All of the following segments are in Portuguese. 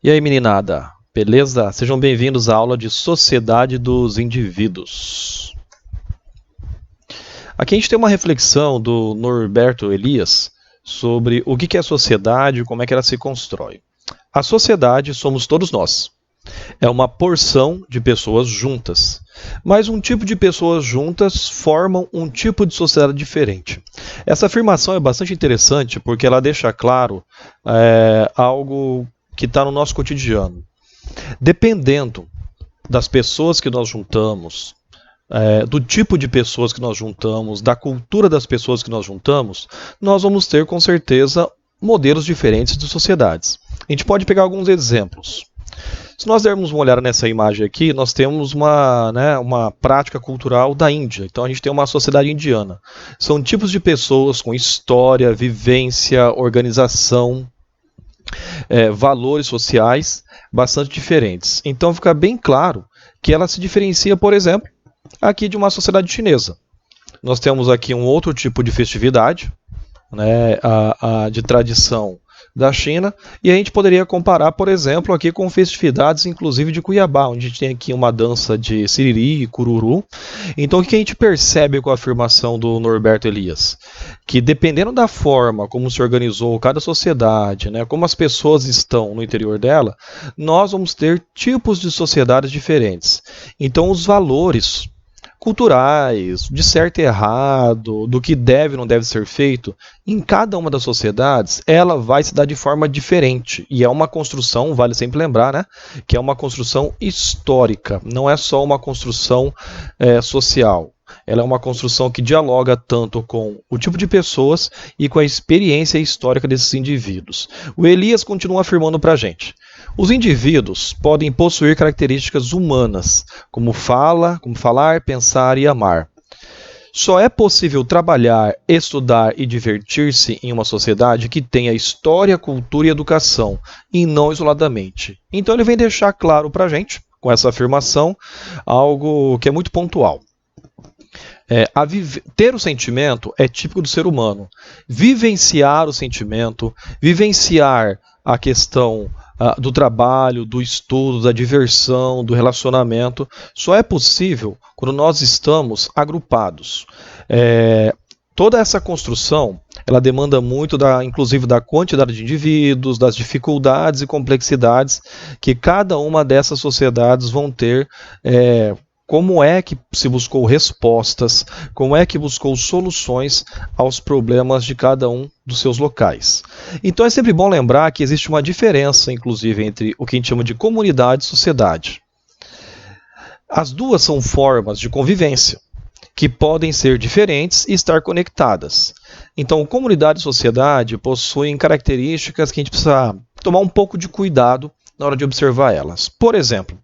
E aí, meninada, beleza? Sejam bem-vindos à aula de Sociedade dos Indivíduos. Aqui a gente tem uma reflexão do Norberto Elias sobre o que é a sociedade e como é que ela se constrói. A sociedade somos todos nós. É uma porção de pessoas juntas. Mas um tipo de pessoas juntas formam um tipo de sociedade diferente. Essa afirmação é bastante interessante porque ela deixa claro algo que está no nosso cotidiano. Dependendo das pessoas que nós juntamos, do tipo de pessoas que nós juntamos, da cultura das pessoas que nós juntamos, nós vamos ter com certeza modelos diferentes de sociedades. A gente pode pegar alguns exemplos. Se nós dermos uma olhada nessa imagem aqui, nós temos uma prática cultural da Índia. Então a gente tem uma sociedade indiana. São tipos de pessoas com história, vivência, organização, valores sociais bastante diferentes. Então fica bem claro que ela se diferencia, por exemplo, aqui de uma sociedade chinesa. Nós temos aqui um outro tipo de festividade, de tradição da China, e a gente poderia comparar, por exemplo, aqui com festividades, inclusive de Cuiabá, onde a gente tem aqui uma dança de siriri e cururu. Então, o que a gente percebe com a afirmação do Norberto Elias? Que dependendo da forma como se organizou cada sociedade, como as pessoas estão no interior dela, nós vamos ter tipos de sociedades diferentes. Então, os valores culturais, de certo e errado, do que deve e não deve ser feito, em cada uma das sociedades, ela vai se dar de forma diferente. E é uma construção, vale sempre lembrar, que é uma construção histórica, não é só uma construção social. Ela é uma construção que dialoga tanto com o tipo de pessoas e com a experiência histórica desses indivíduos. O Elias continua afirmando para a gente: os indivíduos podem possuir características humanas, como falar, pensar e amar. Só é possível trabalhar, estudar e divertir-se em uma sociedade que tenha história, cultura e educação, e não isoladamente. Então ele vem deixar claro para a gente, com essa afirmação, algo que é muito pontual. Ter o sentimento é típico do ser humano. Vivenciar o sentimento, vivenciar a questão do trabalho, do estudo, da diversão, do relacionamento, só é possível quando nós estamos agrupados. Toda essa construção, ela demanda muito, inclusive, da quantidade de indivíduos, das dificuldades e complexidades que cada uma dessas sociedades vão ter. Como é que se buscou respostas, como é que buscou soluções aos problemas de cada um dos seus locais. Então é sempre bom lembrar que existe uma diferença, inclusive, entre o que a gente chama de comunidade e sociedade. As duas são formas de convivência, que podem ser diferentes e estar conectadas. Então, comunidade e sociedade possuem características que a gente precisa tomar um pouco de cuidado na hora de observar elas. Por exemplo,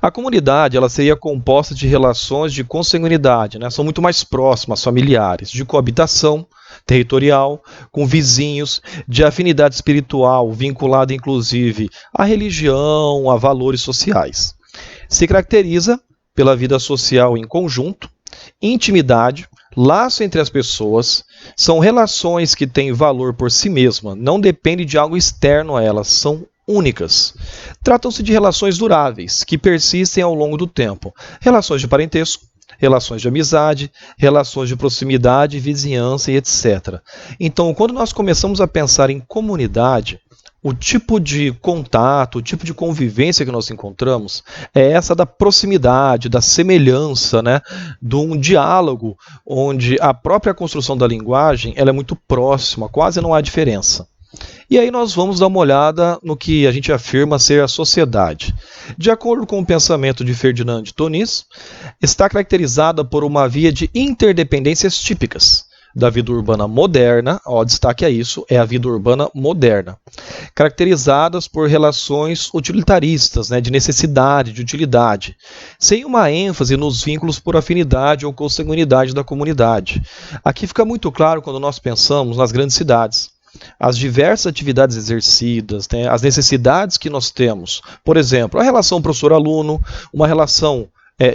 a comunidade ela seria composta de relações de consanguinidade, são muito mais próximas, familiares, de coabitação territorial, com vizinhos, de afinidade espiritual, vinculada inclusive à religião, a valores sociais. Se caracteriza pela vida social em conjunto, intimidade, laço entre as pessoas, são relações que têm valor por si mesma, não dependem de algo externo a elas, são únicas. Tratam-se de relações duráveis, que persistem ao longo do tempo. Relações de parentesco, relações de amizade, relações de proximidade, vizinhança e etc. Então, quando nós começamos a pensar em comunidade, o tipo de contato, o tipo de convivência que nós encontramos é essa da proximidade, da semelhança, de um diálogo onde a própria construção da linguagem ela é muito próxima, quase não há diferença. E aí nós vamos dar uma olhada no que a gente afirma ser a sociedade. De acordo com o pensamento de Ferdinand de Tonís, está caracterizada por uma via de interdependências típicas da vida urbana moderna, destaque a isso, é a vida urbana moderna, caracterizadas por relações utilitaristas, de necessidade, de utilidade, sem uma ênfase nos vínculos por afinidade ou consanguinidade da comunidade. Aqui fica muito claro quando nós pensamos nas grandes cidades. As diversas atividades exercidas, as necessidades que nós temos. Por exemplo, a relação professor-aluno, uma relação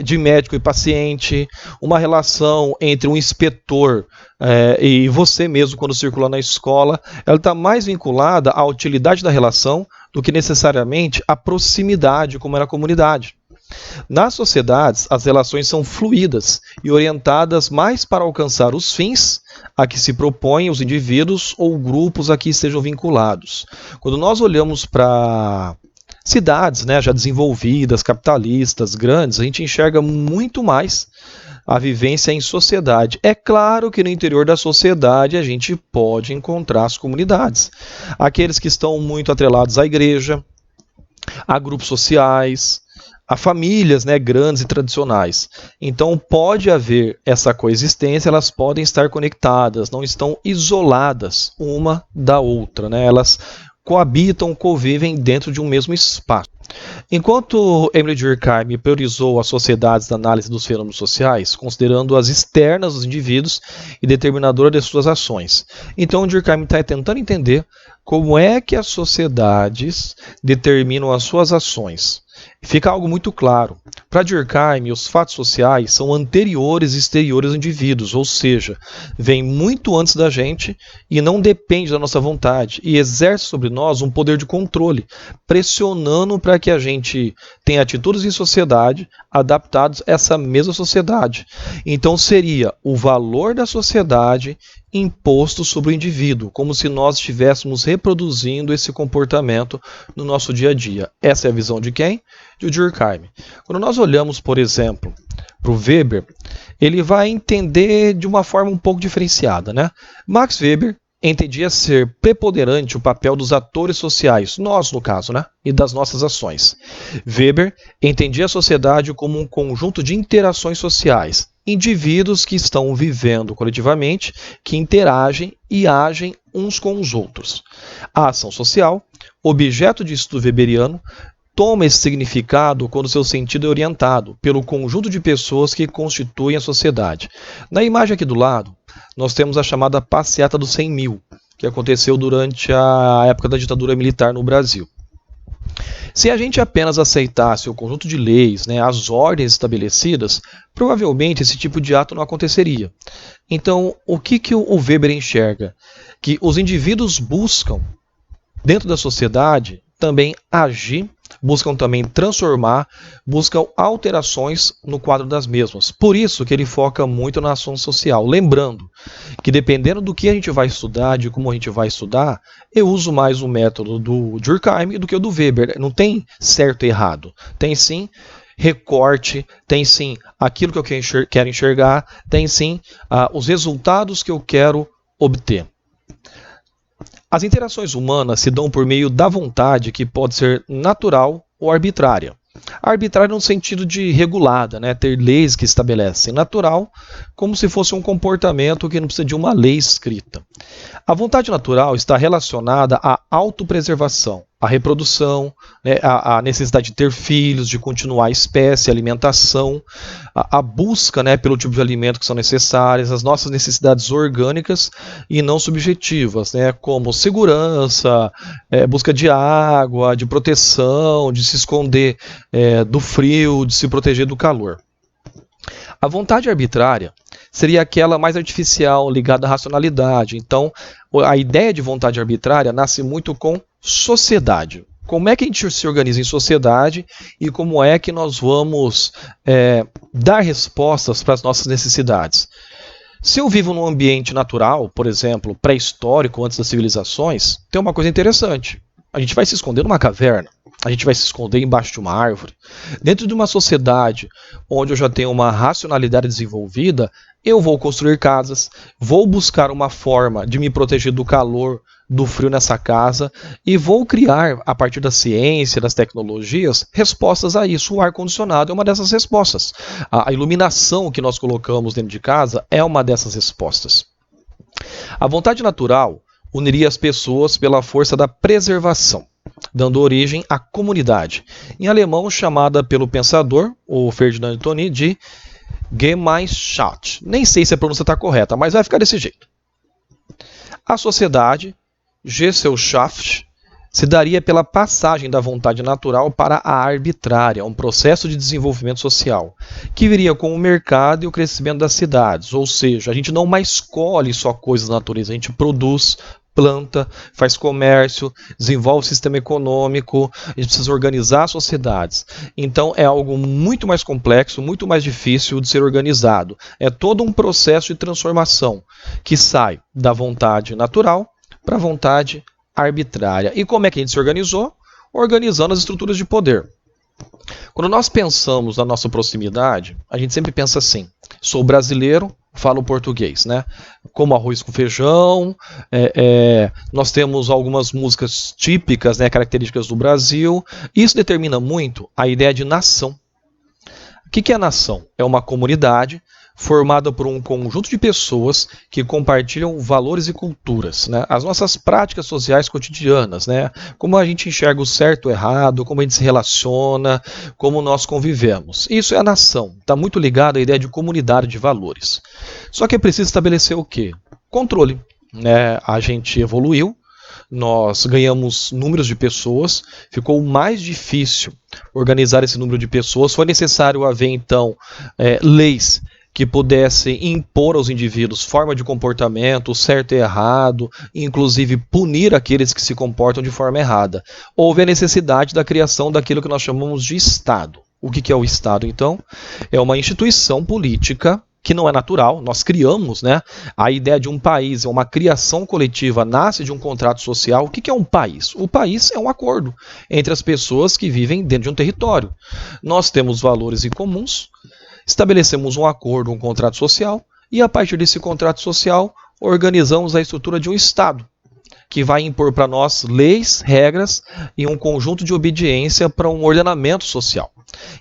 de médico e paciente, uma relação entre um inspetor e você mesmo quando circula na escola, ela está mais vinculada à utilidade da relação do que necessariamente a proximidade como era a comunidade. Nas sociedades, as relações são fluídas e orientadas mais para alcançar os fins a que se propõem os indivíduos ou grupos a que estejam vinculados. Quando nós olhamos para cidades, né, já desenvolvidas, capitalistas, grandes, a gente enxerga muito mais a vivência em sociedade. É claro que no interior da sociedade a gente pode encontrar as comunidades. Aqueles que estão muito atrelados à igreja, a grupos sociais, a famílias, né, grandes e tradicionais. Então pode haver essa coexistência, elas podem estar conectadas, não estão isoladas uma da outra, né? Elas coabitam, convivem dentro de um mesmo espaço. Enquanto Emile Durkheim priorizou as sociedades na análise dos fenômenos sociais, considerando-as externas dos indivíduos e determinadoras de suas ações. Então Durkheim está tentando entender como é que as sociedades determinam as suas ações. Fica algo muito claro. Para Durkheim, os fatos sociais são anteriores e exteriores aos indivíduos, ou seja, vêm muito antes da gente e não depende da nossa vontade e exerce sobre nós um poder de controle, pressionando para que a gente tenha atitudes em sociedade adaptados a essa mesma sociedade. Então seria o valor da sociedade imposto sobre o indivíduo, como se nós estivéssemos reproduzindo esse comportamento no nosso dia a dia. Essa é a visão de quem? De Durkheim. Quando nós olhamos, por exemplo, para o Weber, ele vai entender de uma forma um pouco diferenciada, né? Max Weber entendia ser preponderante o papel dos atores sociais, nós no caso, né? E das nossas ações. Weber entendia a sociedade como um conjunto de interações sociais, indivíduos que estão vivendo coletivamente, que interagem e agem uns com os outros. A ação social, objeto de estudo weberiano, toma esse significado quando seu sentido é orientado pelo conjunto de pessoas que constituem a sociedade. Na imagem aqui do lado, nós temos a chamada Passeata dos 100 mil, que aconteceu durante a época da ditadura militar no Brasil. Se a gente apenas aceitasse o conjunto de leis, né, as ordens estabelecidas, provavelmente esse tipo de ato não aconteceria. Então, o que o Weber enxerga? Que os indivíduos buscam, dentro da sociedade, também agir, buscam também transformar, buscam alterações no quadro das mesmas. Por isso que ele foca muito na ação social. Lembrando que dependendo do que a gente vai estudar, de como a gente vai estudar, eu uso mais o método do Durkheim do que o do Weber. Não tem certo e errado. Tem sim recorte, tem sim aquilo que eu quero enxergar, tem sim os resultados que eu quero obter. As interações humanas se dão por meio da vontade, que pode ser natural ou arbitrária. Arbitrária no sentido de regulada, né? Ter leis que estabelecem. Natural, como se fosse um comportamento que não precisa de uma lei escrita. A vontade natural está relacionada à autopreservação, à reprodução, né? À necessidade de ter filhos, de continuar a espécie, a alimentação, a busca, né, pelo tipo de alimento que são necessárias, as nossas necessidades orgânicas e não subjetivas, né, como segurança, busca de água, de proteção, de se esconder do frio, de se proteger do calor. A vontade arbitrária seria aquela mais artificial, ligada à racionalidade. Então, a ideia de vontade arbitrária nasce muito com sociedade. Como é que a gente se organiza em sociedade e como é que nós vamos dar respostas para as nossas necessidades? Se eu vivo num ambiente natural, por exemplo, pré-histórico, antes das civilizações, tem uma coisa interessante. A gente vai se esconder numa caverna, a gente vai se esconder embaixo de uma árvore. Dentro de uma sociedade onde eu já tenho uma racionalidade desenvolvida, eu vou construir casas, vou buscar uma forma de me proteger do calor, do frio nessa casa e vou criar, a partir da ciência, das tecnologias, respostas a isso. O ar-condicionado é uma dessas respostas. A iluminação que nós colocamos dentro de casa é uma dessas respostas. A vontade natural uniria as pessoas pela força da preservação, dando origem à comunidade, em alemão chamada pelo pensador, o Ferdinand Toni, de Gemeinschaft. Nem sei se a pronúncia está correta, mas vai ficar desse jeito. A sociedade, Gesellschaft, se daria pela passagem da vontade natural para a arbitrária, um processo de desenvolvimento social, que viria com o mercado e o crescimento das cidades. Ou seja, a gente não mais escolhe só coisas da natureza, a gente produz, planta, faz comércio, desenvolve o sistema econômico, a gente precisa organizar as sociedades. Então é algo muito mais complexo, muito mais difícil de ser organizado. É todo um processo de transformação que sai da vontade natural para a vontade arbitrária. E como é que a gente se organizou? Organizando as estruturas de poder. Quando nós pensamos na nossa proximidade, a gente sempre pensa assim: sou brasileiro, falo português, né? Como arroz com feijão, nós temos algumas músicas típicas, né, características do Brasil. Isso determina muito a ideia de nação. O que é a nação? É uma comunidade formada por um conjunto de pessoas que compartilham valores e culturas, né? As nossas práticas sociais cotidianas, né? Como a gente enxerga o certo e o errado, como a gente se relaciona, como nós convivemos. Isso é a nação, está muito ligado à ideia de comunidade de valores. Só que é preciso estabelecer o quê? Controle, né? A gente evoluiu, nós ganhamos números de pessoas, ficou mais difícil organizar esse número de pessoas, foi necessário haver então leis que pudessem impor aos indivíduos forma de comportamento, certo e errado, inclusive punir aqueles que se comportam de forma errada. Houve a necessidade da criação daquilo que nós chamamos de Estado. O que é o Estado, então? É uma instituição política que não é natural, nós criamos, né? A ideia de um país é uma criação coletiva, nasce de um contrato social. O que é um país? O país é um acordo entre as pessoas que vivem dentro de um território. Nós temos valores em comuns, estabelecemos um acordo, um contrato social, e a partir desse contrato social organizamos a estrutura de um Estado, que vai impor para nós leis, regras e um conjunto de obediência para um ordenamento social.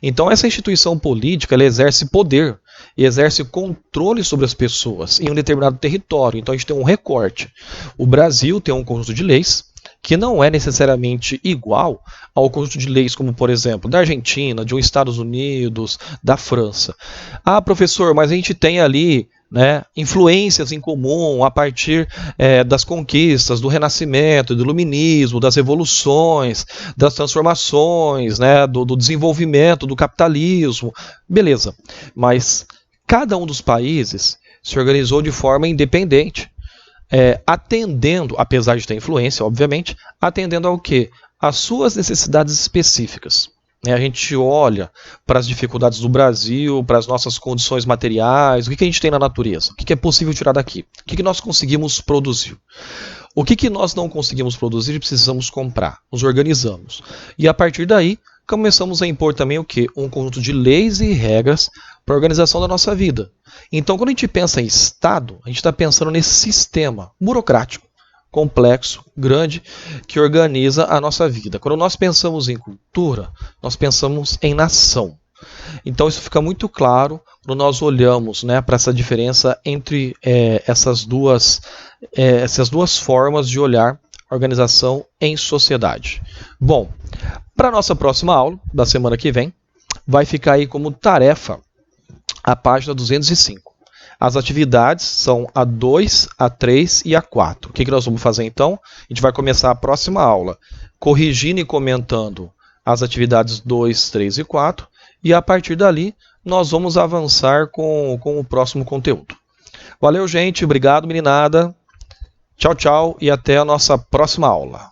Então essa instituição política ela exerce poder e exerce controle sobre as pessoas em um determinado território. Então a gente tem um recorte. O Brasil tem um conjunto de leis que não é necessariamente igual ao conjunto de leis, como, por exemplo, da Argentina, de uns Estados Unidos, da França. Ah, professor, mas a gente tem ali, né, influências em comum a partir das conquistas, do Renascimento, do Iluminismo, das revoluções, das transformações, né, do desenvolvimento, do capitalismo. Beleza, mas cada um dos países se organizou de forma independente. Atendendo, apesar de ter influência, obviamente, atendendo ao quê? Às suas necessidades específicas. A gente olha para as dificuldades do Brasil, para as nossas condições materiais, o que a gente tem na natureza, o que é possível tirar daqui, o que nós conseguimos produzir. O que nós não conseguimos produzir e precisamos comprar, nos organizamos. E a partir daí, começamos a impor também o quê? Um conjunto de leis e regras para a organização da nossa vida. Então, quando a gente pensa em Estado, a gente está pensando nesse sistema burocrático, complexo, grande, que organiza a nossa vida. Quando nós pensamos em cultura, nós pensamos em nação. Então isso fica muito claro quando nós olhamos, né, para essa diferença entre essas duas formas de olhar a organização em sociedade. Bom, para a nossa próxima aula, da semana que vem, vai ficar aí como tarefa a página 205. As atividades são a 2, a 3 e a 4. O que nós vamos fazer então? A gente vai começar a próxima aula corrigindo e comentando as atividades 2, 3 e 4. E a partir dali nós vamos avançar com o próximo conteúdo. Valeu, gente. Obrigado, meninada. Tchau, tchau e até a nossa próxima aula.